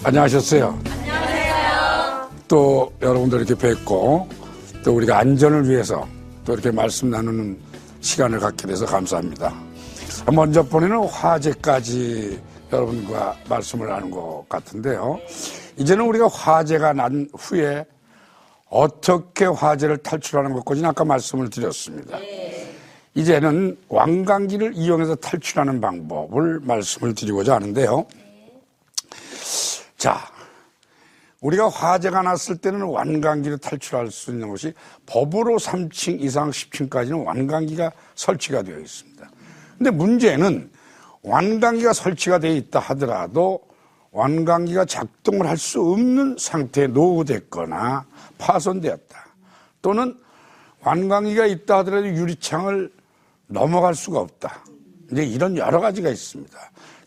안녕하셨어요? 안녕하세요. 또 여러분들 이렇게 뵙고 또 우리가 안전을 위해서 또 이렇게 말씀 나누는 시간을 갖게 돼서 감사합니다. 먼저 보내는 화재까지 여러분과 말씀을 나눈 것 같은데요. 이제는 우리가 화재가 난 후에 어떻게 화재를 탈출하는 것까지는 아까 말씀을 드렸습니다. 이제는 왕관기를 이용해서 탈출하는 방법을 말씀을 드리고자 하는데요. 자, 우리가 화재가 났을 때는 왕관기를 탈출할 수 있는 것이 법으로 3층 이상 10층까지는 왕관기가 설치가 되어 있습니다. 근데 문제는 왕관기가 설치가 되어 있다 하더라도 왕관기가 작동을 할 수 없는 상태에 노후됐거나 파손되었다. 또는 왕관기가 있다 하더라도 유리창을 넘어갈 수가 없다. 이제 이런 여러 가지가 있습니다.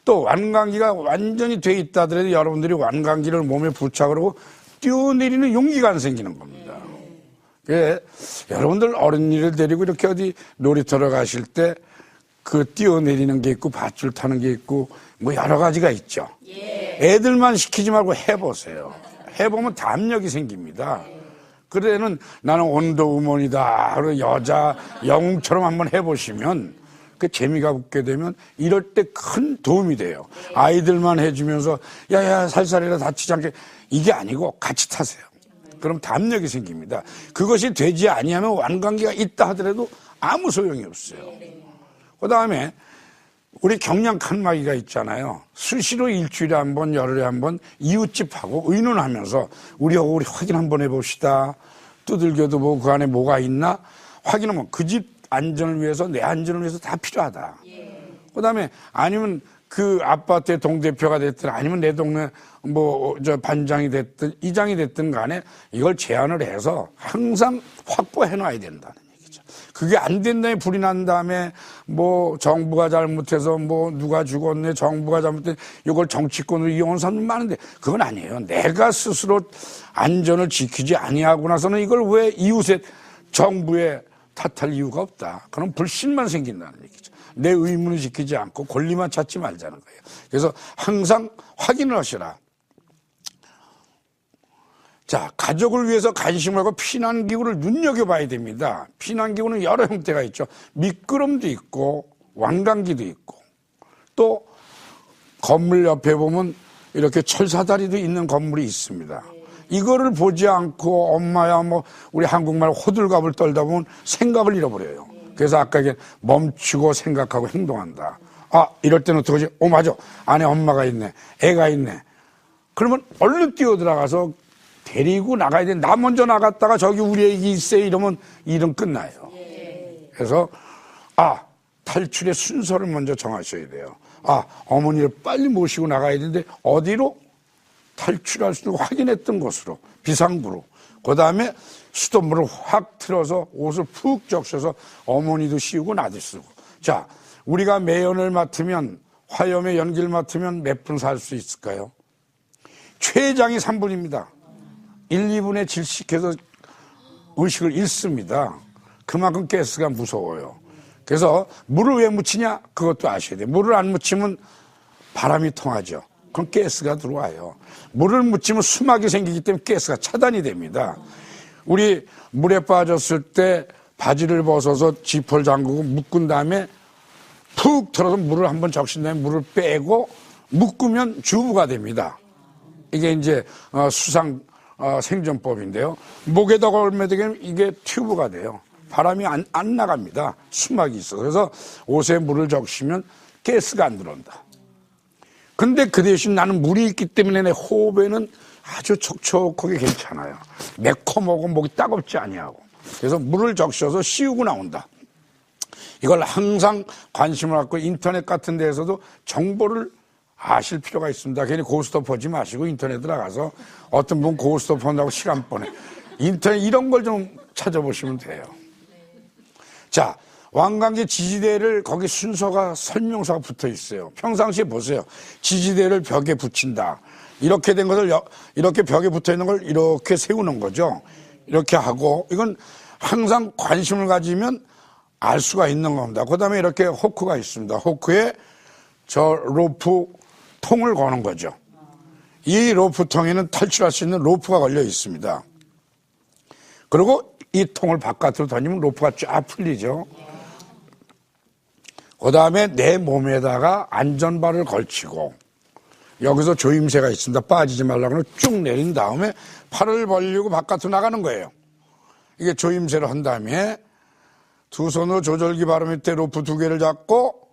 또 왕관기가 완전히 돼 있다 하더라도 여러분들이 왕관기를 몸에 부착하고 뛰어내리는 용기가 안 생기는 겁니다. 여러분들 어린이를 데리고 이렇게 어디 놀이터로 가실 때 그 뛰어내리는 게 있고 밧줄 타는 게 있고 뭐 여러 가지가 있죠. 애들만 시키지 말고 해보세요. 해보면 담력이 생깁니다. 그래는 나는 원더우먼이다. 그리고 여자 영웅처럼 한번 해보시면 그 재미가 붙게 되면 이럴 때 큰 도움이 돼요. 아이들만 해주면서 야야 살살해라 다치지 않게 이게 아니고 같이 타세요. 그럼 담력이 생깁니다. 그것이 되지 아니하면 왕관기가 있다 하더라도 아무 소용이 없어요. 그 다음에 우리 경량 칸막이가 있잖아요. 수시로 일주일에 한 번, 열흘에 한 번 이웃집하고 의논하면서 우리 확인 한번 해봅시다. 두들겨도 보고 그 안에 뭐가 있나 확인하면 그 집 안전을 위해서 내 안전을 위해서 다 필요하다. 그 다음에 아니면 그 아파트의 동대표가 됐든 아니면 내 동네 반장이 됐든 이장이 됐든 간에 이걸 제안을 해서 항상 확보해 놔야 된다는 얘기죠. 그게 안 된다에 불이 난 다음에 정부가 잘못해서 누가 죽었네 정부가 잘못해 이걸 정치권으로 이용한 사람도 많은데 그건 아니에요. 내가 스스로 안전을 지키지 아니하고 나서는 이걸 왜 이웃의 정부에 탓할 이유가 없다. 그럼 불신만 생긴다는 얘기죠. 내 의무를 지키지 않고 권리만 찾지 말자는 거예요. 그래서 항상 확인을 하시라. 자, 가족을 위해서 관심을 하고 피난기구를 눈여겨봐야 됩니다. 피난기구는 여러 형태가 있죠. 미끄럼도 있고 왕관기도 있고 또 건물 옆에 보면 이렇게 철사다리도 있는 건물이 있습니다. 이거를 보지 않고 엄마야 우리 한국말 호들갑을 떨다 보면 생각을 잃어버려요. 그래서 아까 멈추고 생각하고 행동한다. 아, 이럴 때는 어떡하지? 맞아. 안에 엄마가 있네. 애가 있네. 그러면 얼른 뛰어들어가서 데리고 나가야 돼. 나 먼저 나갔다가 저기 우리 애기 있어요. 이러면 일은 끝나요. 그래서 탈출의 순서를 먼저 정하셔야 돼요. 어머니를 빨리 모시고 나가야 되는데 어디로? 탈출할 수 있는 확인했던 곳으로 비상구로 그 다음에 수돗물을 확 틀어서 옷을 푹 적셔서 어머니도 씌우고 나도 쓰고. 자, 우리가 매연을 맡으면 화염의 연기를 맡으면 몇 분 살 수 있을까요? 최장이 3분입니다 1, 2분에 질식해서 의식을 잃습니다. 그만큼 가스가 무서워요. 그래서 물을 왜 묻히냐? 그것도 아셔야 돼요. 물을 안 묻히면 바람이 통하죠. 그럼 가스가 들어와요. 물을 묻히면 수막이 생기기 때문에 가스가 차단이 됩니다. 우리 물에 빠졌을 때 바지를 벗어서 지퍼를 잠그고 묶은 다음에 푹 털어서 물을 한번 적신 다음에 물을 빼고 묶으면 주부가 됩니다. 이게 이제 수상 생존법인데요. 목에다가 얼마 되면 이게 튜브가 돼요. 바람이 안 나갑니다. 수막이 있어. 그래서 옷에 물을 적시면 가스가 안 들어온다. 근데 그 대신 나는 물이 있기 때문에 내 호흡에는 아주 촉촉하게 괜찮아요. 매콤하고 목이 따갑지 아니하고. 그래서 물을 적셔서 씌우고 나온다. 이걸 항상 관심을 갖고 인터넷 같은 데에서도 정보를 아실 필요가 있습니다. 괜히 고스톱 보지 마시고 인터넷 들어가서 어떤 분 고스톱 본다고 시간 보내. 인터넷 이런 걸 좀 찾아보시면 돼요. 자, 왕관기 지지대를 거기 순서가 설명서가 붙어 있어요. 평상시에 보세요. 지지대를 벽에 붙인다. 이렇게 된 것을 이렇게 벽에 붙어 있는 걸 이렇게 세우는 거죠. 이렇게 하고 이건 항상 관심을 가지면 알 수가 있는 겁니다. 그 다음에 이렇게 호크가 있습니다. 호크에 저 로프 통을 거는 거죠. 이 로프통에는 탈출할 수 있는 로프가 걸려 있습니다. 그리고 이 통을 바깥으로 던지면 로프가 쫙 풀리죠. 그 다음에 내 몸에다가 안전바를 걸치고 여기서 조임새가 있습니다. 빠지지 말라고 쭉 내린 다음에 팔을 벌리고 바깥으로 나가는 거예요. 이게 조임새를 한 다음에 두 손으로 조절기 바로 밑에 로프 두 개를 잡고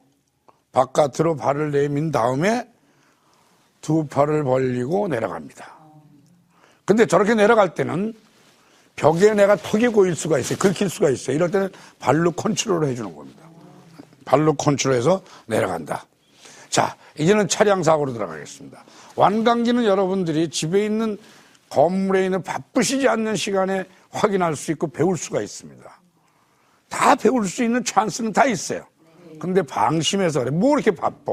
바깥으로 발을 내민 다음에 두 팔을 벌리고 내려갑니다. 근데 저렇게 내려갈 때는 벽에 내가 턱이 고일 수가 있어요. 긁힐 수가 있어요. 이럴 때는 발로 컨트롤을 해주는 겁니다. 발로 컨트롤해서 내려간다. 자, 이제는 차량 사고로 들어가겠습니다. 완강기는 여러분들이 집에 있는 건물에 있는 바쁘시지 않는 시간에 확인할 수 있고 배울 수가 있습니다. 다 배울 수 있는 찬스는 다 있어요. 근데 방심해서 그래. 뭐 이렇게 바빠?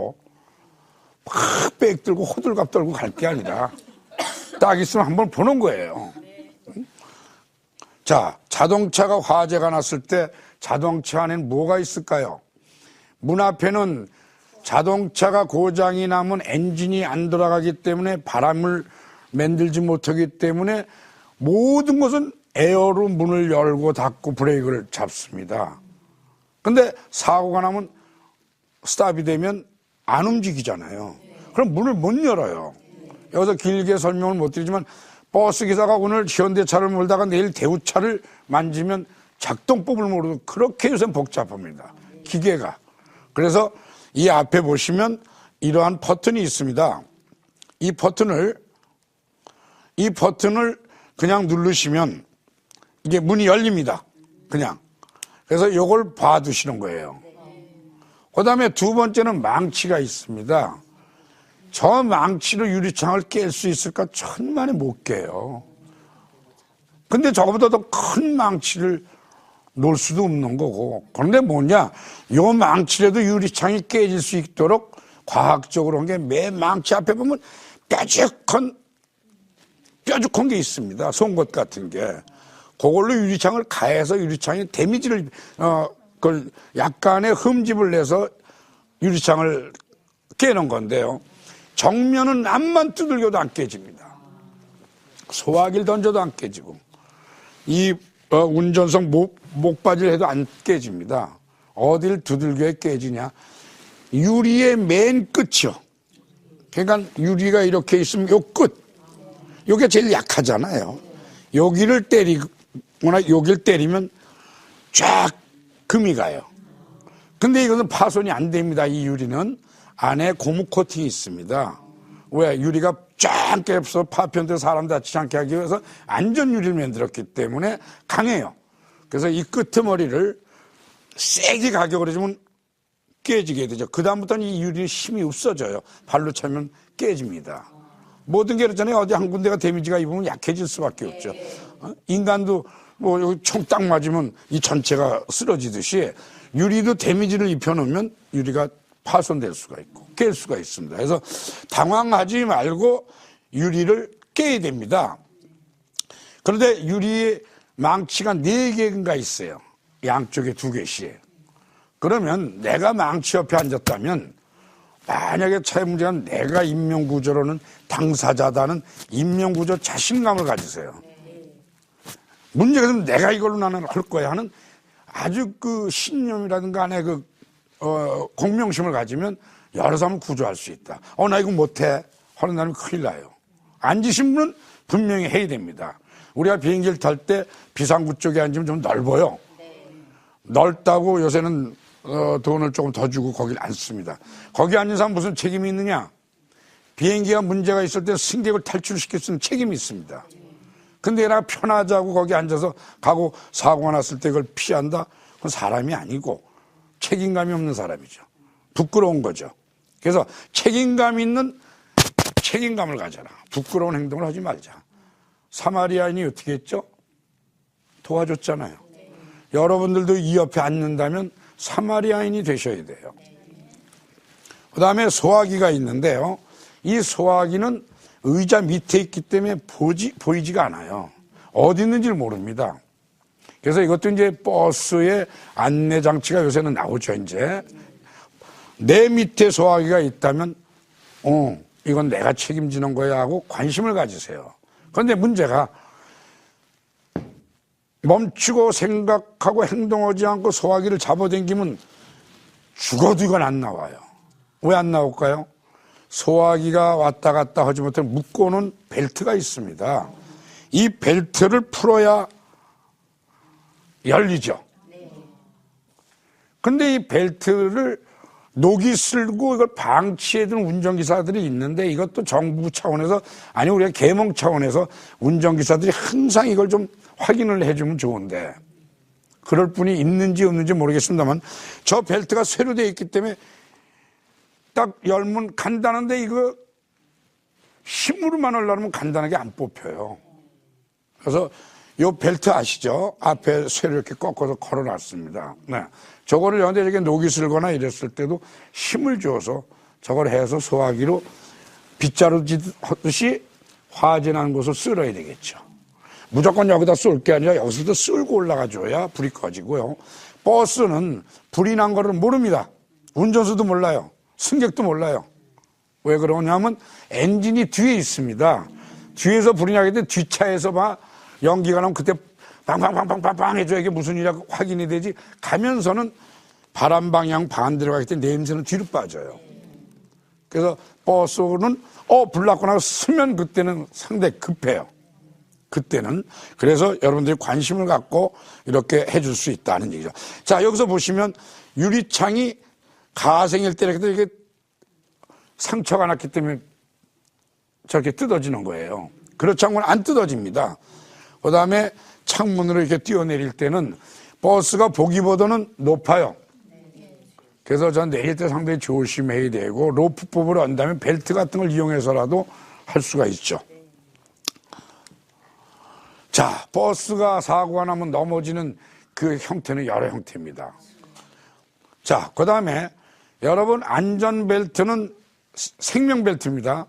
막 백 들고 호들갑 떨고 갈 게 아니라 딱 있으면 한번 보는 거예요. 자, 자동차가 화재가 났을 때 자동차 안에는 뭐가 있을까요? 문 앞에는 자동차가 고장이 나면 엔진이 안 돌아가기 때문에 바람을 만들지 못하기 때문에 모든 것은 에어로 문을 열고 닫고 브레이크를 잡습니다. 근데 사고가 나면 스탑이 되면 안 움직이잖아요. 그럼 문을 못 열어요. 여기서 길게 설명을 못 드리지만 버스 기사가 오늘 현대차를 몰다가 내일 대우차를 만지면 작동법을 모르고 그렇게 요새 복잡합니다. 기계가. 그래서 이 앞에 보시면 이러한 버튼이 있습니다. 이 버튼을 그냥 누르시면 이게 문이 열립니다. 그냥. 그래서 이걸 봐두시는 거예요. 그 다음에 두 번째는 망치가 있습니다. 저 망치로 유리창을 깰 수 있을까? 천만에 못 깨요. 근데 저거보다 더 큰 망치를 놓을 수도 없는 거고. 그런데 뭐냐? 요 망치라도 유리창이 깨질 수 있도록 과학적으로 한 게 매 망치 앞에 보면 뾰족한 게 있습니다. 송곳 같은 게. 그걸로 유리창을 가해서 유리창에 데미지를, 그걸 약간의 흠집을 내서 유리창을 깨는 건데요. 정면은 앞만 두들겨도 안 깨집니다. 소화기를 던져도 안 깨지고. 이 운전석 목바지를 해도 안 깨집니다. 어딜 두들겨야 깨지냐? 유리의 맨 끝이요. 그러니까 유리가 이렇게 있으면 요 끝. 요게 제일 약하잖아요. 여기를 때리거나 여기를 때리면 쫙 금이 가요. 근데 이것은 파손이 안 됩니다. 이 유리는 안에 고무 코팅이 있습니다. 왜? 유리가 쫙 깨서 파편들 사람 다치지 않게 하기 위해서 안전 유리를 만들었기 때문에 강해요. 그래서 이 끄트머리를 세게 가격을 해주면 깨지게 되죠. 그다음부터는 이 유리는 힘이 없어져요. 발로 차면 깨집니다. 모든 게 그렇잖아요. 어디 한 군데가 데미지가 입으면 약해질 수밖에 없죠. 인간도 뭐 여기 총 딱 맞으면 이 전체가 쓰러지듯이 유리도 데미지를 입혀놓으면 유리가 파손될 수가 있고 깰 수가 있습니다. 그래서 당황하지 말고 유리를 깨야 됩니다. 그런데 유리의 망치가 4개인가 있어요. 양쪽에 2개씩. 그러면 내가 망치 옆에 앉았다면 만약에 차의 문제가 내가 인명구조로는 당사자다는 인명구조 자신감을 가지세요. 문제가 있으면 내가 이걸로 나는 할 거야 하는 아주 그 신념이라든가 안에 공명심을 가지면 여러 사람을 구조할 수 있다. 나 이거 못해 하는 사람이 큰일 나요. 앉으신 분은 분명히 해야 됩니다. 우리가 비행기를 탈 때 비상구 쪽에 앉으면 좀 넓어요. 넓다고 요새는 돈을 조금 더 주고 거길 앉습니다. 거기 앉은 사람 무슨 책임이 있느냐? 비행기가 문제가 있을 때 승객을 탈출시킬 수 있는 책임이 있습니다. 근데 내가 편하자고 거기 앉아서 가고 사고가 났을 때 그걸 피한다? 그건 사람이 아니고 책임감이 없는 사람이죠. 부끄러운 거죠. 그래서 책임감 있는 책임감을 가져라. 부끄러운 행동을 하지 말자. 사마리아인이 어떻게 했죠? 도와줬잖아요. 여러분들도 이 옆에 앉는다면 사마리아인이 되셔야 돼요. 그 다음에 소화기가 있는데요. 이 소화기는 의자 밑에 있기 때문에 보이지가 않아요. 어디 있는지를 모릅니다. 그래서 이것도 이제 버스의 안내 장치가 요새는 나오죠, 이제. 내 밑에 소화기가 있다면, 이건 내가 책임지는 거야 하고 관심을 가지세요. 그런데 문제가 멈추고 생각하고 행동하지 않고 소화기를 잡아당기면 죽어도 이건 안 나와요. 왜 안 나올까요? 소화기가 왔다 갔다 하지 못해 묶어놓은 벨트가 있습니다. 이 벨트를 풀어야 열리죠. 그런데 이 벨트를 녹이 쓸고 이걸 방치해두는 운전기사들이 있는데 이것도 정부 차원에서 아니 우리가 계몽 차원에서 운전기사들이 항상 이걸 좀 확인을 해주면 좋은데 그럴 분이 있는지 없는지 모르겠습니다만 저 벨트가 쇠로 되어 있기 때문에 딱 열면 간단한데 이거 힘으로만 하려면 간단하게 안 뽑혀요. 그래서 요 벨트 아시죠? 앞에 쇠를 이렇게 꺾어서 걸어놨습니다. 네. 저거를 여기에 이렇게 녹이 슬거나 이랬을 때도 힘을 줘서 저걸 해서 소화기로 빗자루 짓듯이 화재난 곳을 쓸어야 되겠죠. 무조건 여기다 쏠 게 아니라 여기서도 쓸고 올라가줘야 불이 꺼지고요. 버스는 불이 난 거를 모릅니다. 운전수도 몰라요. 승객도 몰라요. 왜 그러냐면 엔진이 뒤에 있습니다. 뒤에서 불이 나게 돼 뒷차에서 막 연기가 나면 그때 빵빵빵빵빵 해줘야 이게 무슨 일이라고 확인이 되지 가면서는 바람 방향 반대로 가기 때문에 냄새는 뒤로 빠져요. 그래서 버스는 불 났구나 쓰면 그때는 상당히 급해요. 그때는. 그래서 여러분들이 관심을 갖고 이렇게 해줄 수 있다는 얘기죠. 자, 여기서 보시면 유리창이 가생일 때 이렇게 상처가 났기 때문에 저렇게 뜯어지는 거예요. 그렇지 않고는 안 뜯어집니다. 그 다음에 창문으로 이렇게 뛰어내릴 때는 버스가 보기보다는 높아요. 그래서 전 내릴 때 상당히 조심해야 되고 로프법으로 한다면 벨트 같은 걸 이용해서라도 할 수가 있죠. 자, 버스가 사고가 나면 넘어지는 그 형태는 여러 형태입니다. 자, 그 다음에 여러분 안전벨트는 생명벨트입니다.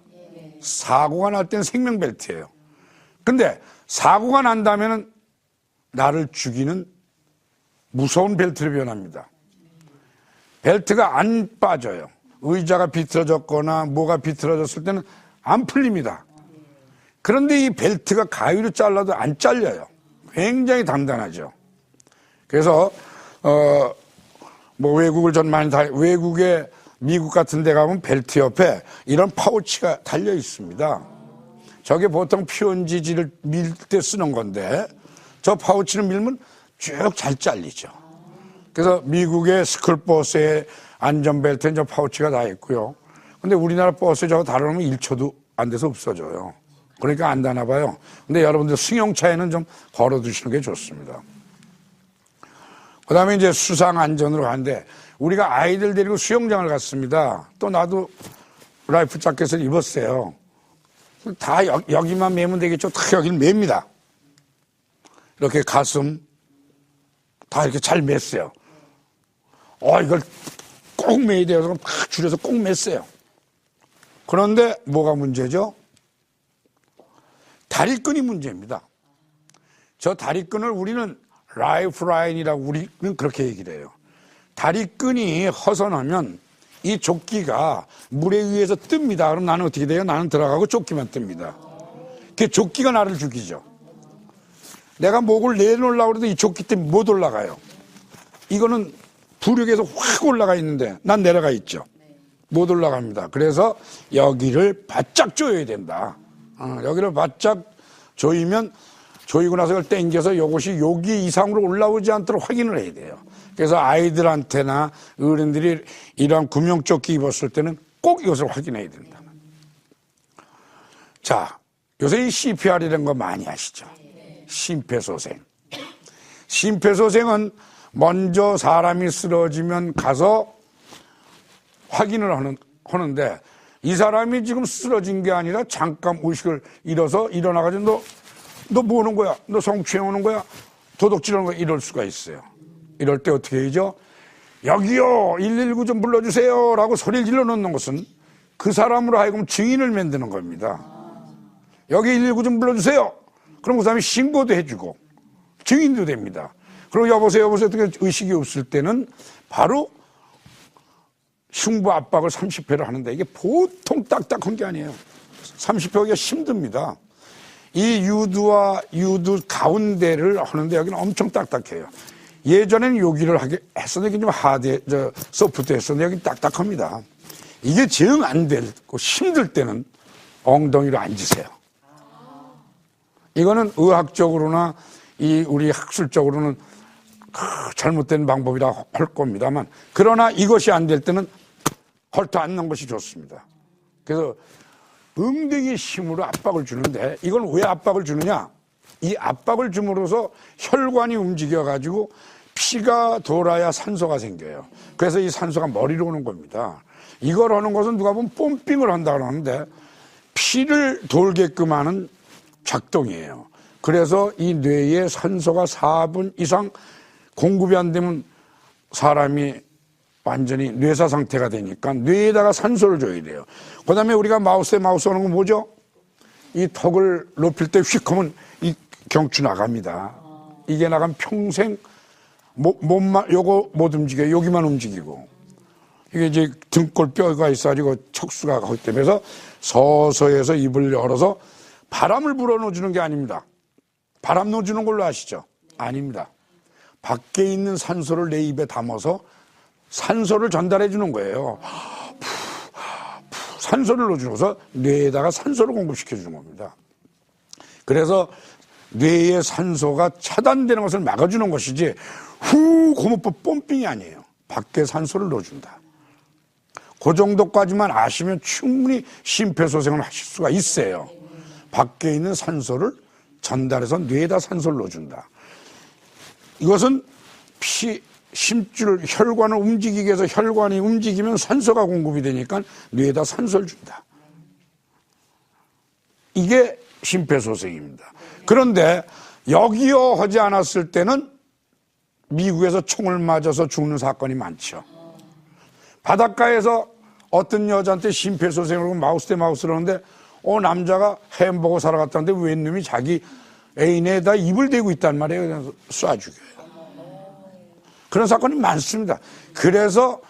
사고가 날 때는 생명벨트예요. 근데 사고가 난다면 나를 죽이는 무서운 벨트로 변합니다. 벨트가 안 빠져요. 의자가 비틀어졌거나 뭐가 비틀어졌을 때는 안 풀립니다. 그런데 이 벨트가 가위로 잘라도 안 잘려요. 굉장히 단단하죠. 그래서 외국을 전 많이 외국에 미국 같은 데 가면 벨트 옆에 이런 파우치가 달려 있습니다. 저게 보통 피온지지를 밀 때 쓰는 건데 저 파우치를 밀면 쭉 잘 잘리죠. 그래서 미국의 스쿨버스에 안전벨트에 저 파우치가 다 있고요. 근데 우리나라 버스에 저거 달아놓으면 1초도 안 돼서 없어져요. 그러니까 안 다나 봐요. 근데 여러분들 승용차에는 좀 걸어두시는 게 좋습니다. 그 다음에 이제 수상 안전으로 가는데 우리가 아이들 데리고 수영장을 갔습니다. 또 나도 라이프 자켓을 입었어요. 다 여기만 매면 되겠죠. 다 여기를 맵니다. 이렇게 가슴 다 이렇게 잘 맸어요. 이걸 꼭 매야 돼요. 그럼 팍 줄여서 꼭 맸어요. 그런데 뭐가 문제죠? 다리끈이 문제입니다. 저 다리끈을 우리는 라이프라인이라고 우리는 그렇게 얘기를 해요. 다리끈이 허선하면 이 조끼가 물에 의해서 뜹니다. 그럼 나는 어떻게 돼요? 나는 들어가고 조끼만 뜹니다. 그 조끼가 나를 죽이죠. 내가 목을 내놓으려고 해도 이 조끼 때문에 못 올라가요. 이거는 부력에서 확 올라가 있는데 난 내려가 있죠. 못 올라갑니다. 그래서 여기를 바짝 조여야 된다. 여기를 바짝 조이면 조이고 나서 그걸 당겨서 이것이 여기 이상으로 올라오지 않도록 확인을 해야 돼요. 그래서 아이들한테나 어른들이 이러한 구명조끼 입었을 때는 꼭 이것을 확인해야 된다. 자, 요새 이 CPR이라는 거 많이 아시죠? 심폐소생. 심폐소생은 먼저 사람이 쓰러지면 가서 확인을 하는데 이 사람이 지금 쓰러진 게 아니라 잠깐 의식을 잃어서 일어나가지고 너 뭐 하는 거야? 너 성추행하는 거야? 도둑질하는 거야? 이럴 수가 있어요. 이럴 때 어떻게 해야죠? 여기요 119 좀 불러주세요 라고 소리를 질러 놓는 것은 그 사람으로 하여금 증인을 만드는 겁니다. 여기 119 좀 불러주세요. 그럼 그 사람이 신고도 해주고 증인도 됩니다. 그럼 여보세요 어떻게 의식이 없을 때는 바로 흉부 압박을 30회를 하는데 이게 보통 딱딱한 게 아니에요. 30회가 힘듭니다. 이 유두와 유두 가운데를 하는데 여기는 엄청 딱딱해요. 예전에는 여기를 했었는데 여기 좀 소프트 했었는데 여기 딱딱합니다. 이게 정 안 되고 힘들 때는 엉덩이로 앉으세요. 이거는 의학적으로나 우리 학술적으로는 잘못된 방법이라 할 겁니다만, 그러나 이것이 안 될 때는 헐터 앉는 것이 좋습니다. 그래서 엉덩이 힘으로 압박을 주는데, 이건 왜 압박을 주느냐? 이 압박을 줌으로써 혈관이 움직여가지고 피가 돌아야 산소가 생겨요. 그래서 이 산소가 머리로 오는 겁니다. 이걸 하는 것은 누가 보면 펌핑을 한다고 하는데 피를 돌게끔 하는 작동이에요. 그래서 이 뇌에 산소가 4분 이상 공급이 안 되면 사람이 완전히 뇌사 상태가 되니까 뇌에다가 산소를 줘야 돼요. 그 다음에 우리가 마우스 하는 건 뭐죠? 이 턱을 높일 때 휙 하면 이 경추 나갑니다. 이게 나가면 평생 몸만, 요거 못 움직여요. 여기만 움직이고. 이게 이제 등골 뼈가 있어가지고 척수가 거기 때문에 해서 서서해서 입을 열어서 바람을 불어넣어주는 게 아닙니다. 바람 넣어주는 걸로 아시죠? 아닙니다. 밖에 있는 산소를 내 입에 담아서 산소를 전달해 주는 거예요. 산소를 넣어주면서 뇌에다가 산소를 공급시켜 주는 겁니다. 그래서 뇌의 산소가 차단되는 것을 막아주는 것이지 고무법 펌핑이 아니에요. 밖에 산소를 넣어준다. 그 정도까지만 아시면 충분히 심폐소생을 하실 수가 있어요. 밖에 있는 산소를 전달해서 뇌에다 산소를 넣어준다. 이것은 심줄, 혈관을 움직이게 해서 혈관이 움직이면 산소가 공급이 되니까 뇌에다 산소를 준다. 이게 심폐소생입니다. 그런데 여기요 하지 않았을 때는 미국에서 총을 맞아서 죽는 사건이 많죠. 바닷가에서 어떤 여자한테 심폐소생을 하고 마우스 대 마우스를 하는데 남자가 햄버거 사러 갔다는데 웬 놈이 자기 애인에다 입을 대고 있단 말이에요. 그래서 쏴 죽여요. 그런 사건이 많습니다. 그래서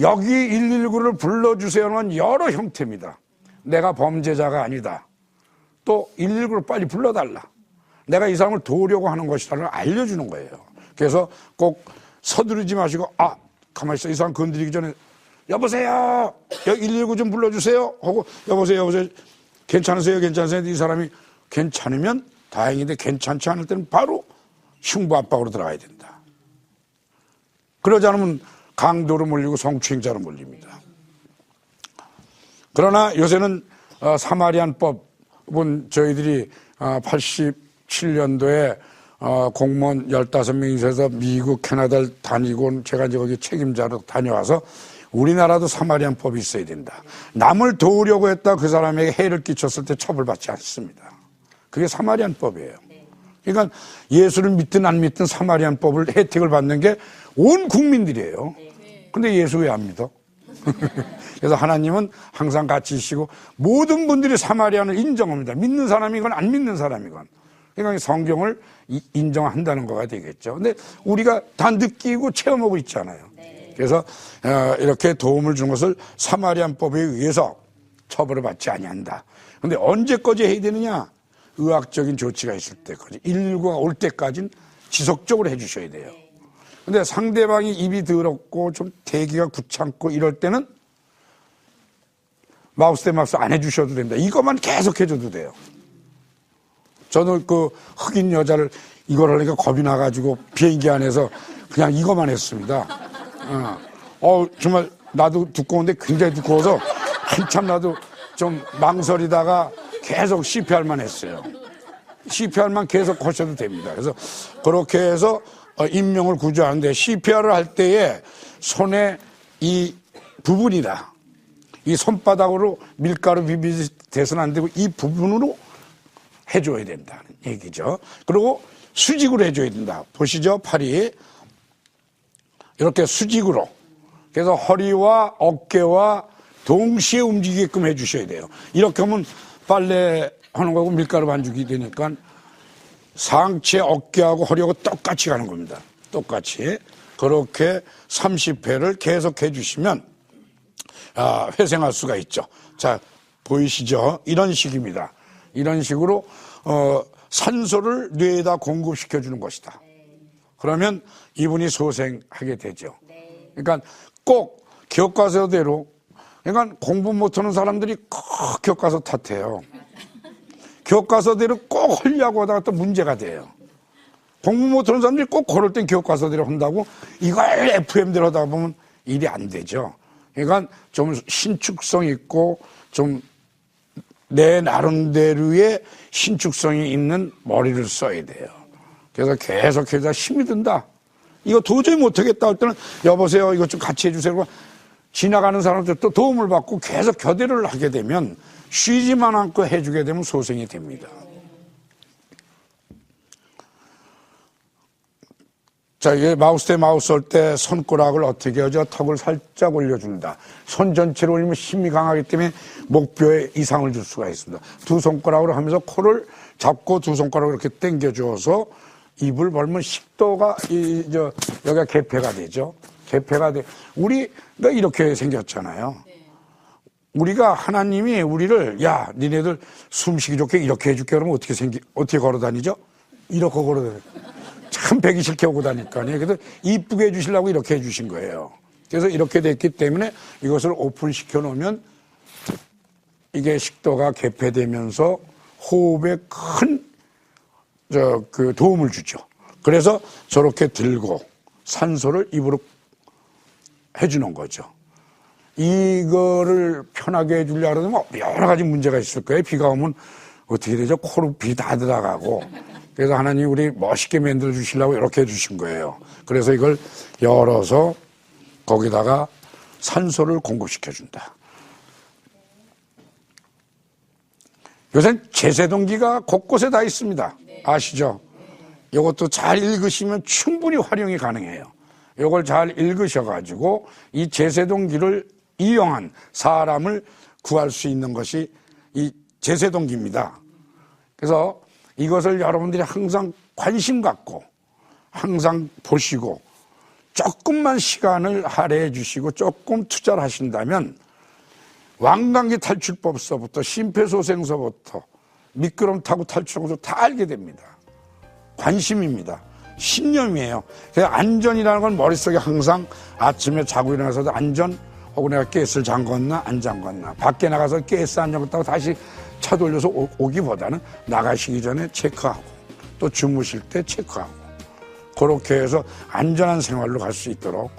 여기 119를 불러주세요는 여러 형태입니다. 내가 범죄자가 아니다. 또 119를 빨리 불러달라. 내가 이 사람을 도우려고 하는 것이라는 걸 알려주는 거예요. 그래서 꼭 서두르지 마시고 가만히 있어. 이 사람 건드리기 전에 여보세요. 여기 119 좀 불러주세요. 하고 여보세요. 괜찮으세요? 이 사람이 괜찮으면 다행인데 괜찮지 않을 때는 바로 흉부 압박으로 들어가야 된다. 그러지 않으면 강도로 몰리고 성추행자로 몰립니다. 그러나 요새는 사마리안법은 저희들이 87년도에 공무원 15명이 있어서 미국, 캐나다를 다니고 제가 이제 거기 책임자로 다녀와서 우리나라도 사마리안법이 있어야 된다. 남을 도우려고 했다 그 사람에게 해를 끼쳤을 때 처벌받지 않습니다. 그게 사마리안법이에요. 그러니까 예수를 믿든 안 믿든 사마리안법을 혜택을 받는 게 온 국민들이에요. 근데 예수 왜 안 믿어? 그래서 하나님은 항상 같이 있시고 모든 분들이 사마리안을 인정합니다. 믿는 사람이건 안 믿는 사람이건. 그러니까 성경을 인정한다는 거가 되겠죠. 근데 우리가 다 느끼고 체험하고 있잖아요. 그래서 이렇게 도움을 주는 것을 사마리안법에 의해서 처벌을 받지 아니한다. 근데 언제까지 해야 되느냐? 의학적인 조치가 있을 때까지, 119가 올 때까지는 지속적으로 해주셔야 돼요. 근데 상대방이 입이 더럽고 좀 대기가 귀찮고 이럴 때는 마우스 대 마우스 안 해주셔도 됩니다. 이것만 계속 해줘도 돼요. 저는 그 흑인 여자를 이걸 하니까 겁이 나가지고 비행기 안에서 그냥 이것만 했습니다. 정말 나도 두꺼운데 굉장히 두꺼워서 한참 나도 좀 망설이다가 계속 CPR만 했어요. CPR만 계속 하셔도 됩니다. 그래서 그렇게 해서 인명을 구조하는데 CPR을 할 때에 손에 이 부분이다. 이 손바닥으로 밀가루 비비듯이 돼서는 안 되고 이 부분으로 해줘야 된다는 얘기죠. 그리고 수직으로 해줘야 된다. 보시죠. 팔이 이렇게 수직으로. 그래서 허리와 어깨와 동시에 움직이게끔 해주셔야 돼요. 이렇게 하면 빨래 하는 거하고 밀가루 반죽이 되니까 상체 어깨하고 허리하고 똑같이 가는 겁니다. 똑같이. 그렇게 30회를 계속 해주시면 회생할 수가 있죠. 자, 보이시죠? 이런 식입니다. 이런 식으로 산소를 뇌에다 공급시켜 주는 것이다. 그러면 이분이 소생하게 되죠. 그러니까 꼭 교과서대로, 그러니까 공부 못하는 사람들이 꼭 교과서 탓해요. 교과서대로 꼭 하려고 하다가 또 문제가 돼요. 공부 못하는 사람들이 꼭 그럴 땐 교과서대로 한다고 이걸 FM대로 하다 보면 일이 안 되죠. 그러니까 좀 신축성 있고 좀 내 나름대로의 신축성이 있는 머리를 써야 돼요. 그래서 계속해서 힘이 든다. 이거 도저히 못하겠다 할 때는 여보세요, 이거 좀 같이 해주세요. 지나가는 사람들 또 도움을 받고 계속 교대를 하게 되면 쉬지만 않고 해주게 되면 소생이 됩니다. 자, 이게 마우스 대 마우스 할 때 손가락을 어떻게 하죠? 턱을 살짝 올려준다. 손 전체를 올리면 힘이 강하기 때문에 목표에 이상을 줄 수가 있습니다. 두 손가락으로 하면서 코를 잡고 두 손가락으로 이렇게 당겨줘서 입을 벌면 식도가 여기가 개폐가 되죠. 개폐가 돼. 우리가 이렇게 생겼잖아요. 우리가 하나님이 우리를 야, 니네들 숨쉬기 좋게 이렇게 해줄게 그러면 어떻게 걸어 다니죠? 이렇게 걸어 다니죠. 참 배기 싫게 오고 다니까요. 그래서 이쁘게 해주시려고 이렇게 해주신 거예요. 그래서 이렇게 됐기 때문에 이것을 오픈시켜 놓으면 이게 식도가 개폐되면서 호흡에 큰 도움을 주죠. 그래서 저렇게 들고 산소를 입으로 해주는 거죠. 이거를 편하게 해주려고 하면 여러 가지 문제가 있을 거예요. 비가 오면 어떻게 되죠? 코로 비 다 들어가고. 그래서 하나님 우리 멋있게 만들어 주시려고 이렇게 해주신 거예요. 그래서 이걸 열어서 거기다가 산소를 공급시켜 준다. 요새 제세동기가 곳곳에 다 있습니다. 아시죠? 이것도 잘 읽으시면 충분히 활용이 가능해요. 이걸 잘 읽으셔가지고 이 제세동기를 이용한 사람을 구할 수 있는 것이 이 제세동기입니다. 그래서 이것을 여러분들이 항상 관심 갖고 항상 보시고 조금만 시간을 할애해 주시고 조금 투자를 하신다면 왕관기 탈출법서부터 심폐소생서부터 미끄럼 타고 탈출하고서 다 알게 됩니다. 관심입니다. 신념이에요. 그래서 안전이라는 건 머릿속에 항상 아침에 자고 일어나서도 안전, 혹은 내가 가스를 잠궜나 안 잠궜나, 밖에 나가서 가스 안 잠궜다고 다시 차 돌려서 오기보다는 나가시기 전에 체크하고 또 주무실 때 체크하고 그렇게 해서 안전한 생활로 갈 수 있도록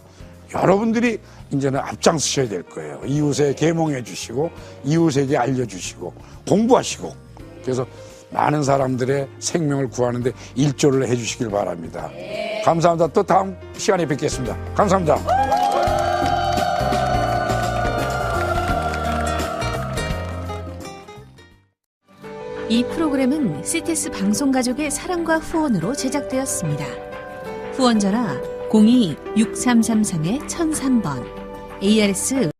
여러분들이 이제는 앞장서셔야 될 거예요. 이웃에 계몽해 주시고 이웃에게 알려주시고 공부하시고 그래서 많은 사람들의 생명을 구하는데 일조를 해 주시길 바랍니다. 감사합니다. 또 다음 시간에 뵙겠습니다. 감사합니다. 이 프로그램은 CTS 방송가족의 사랑과 후원으로 제작되었습니다. 후원 전화 02-6333-1003번 ARS